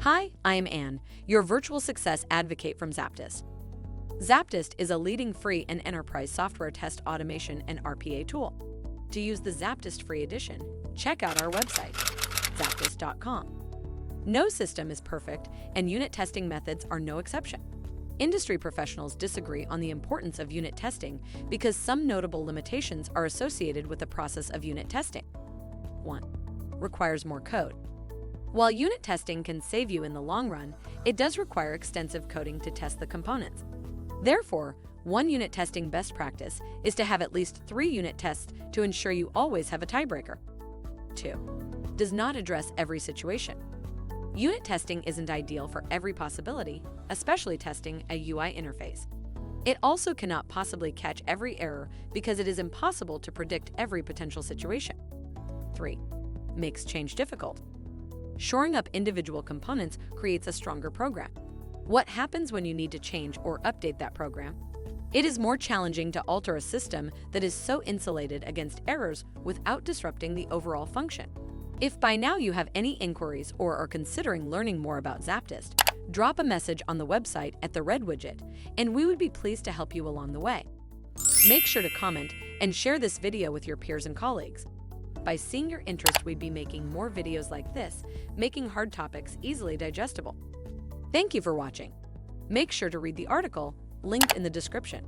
Hi, I am Anne, your virtual success advocate from ZAPTEST. ZAPTEST is a leading free and enterprise software test automation and RPA tool. To use the ZAPTEST free edition, check out our website, ZAPTEST.com. No system is perfect, and unit testing methods are no exception. Industry professionals disagree on the importance of unit testing because some notable limitations are associated with the process of unit testing. 1. Requires more code. While unit testing can save you in the long run, it does require extensive coding to test the components. Therefore, one unit testing best practice is to have at least 3 unit tests to ensure you always have a tiebreaker. 2. Does not address every situation. Unit testing isn't ideal for every possibility, especially testing a UI interface. It also cannot possibly catch every error because it is impossible to predict every potential situation. 3. Makes change difficult. Shoring up individual components creates a stronger program. What happens when you need to change or update that program? It is more challenging to alter a system that is so insulated against errors without disrupting the overall function. If by now you have any inquiries or are considering learning more about ZAPTEST, drop a message on the website at the red widget, and we would be pleased to help you along the way. Make sure to comment and share this video with your peers and colleagues. By seeing your interest, we'd be making more videos like this, making hard topics easily digestible. Thank you for watching. Make sure to read the article linked in the description.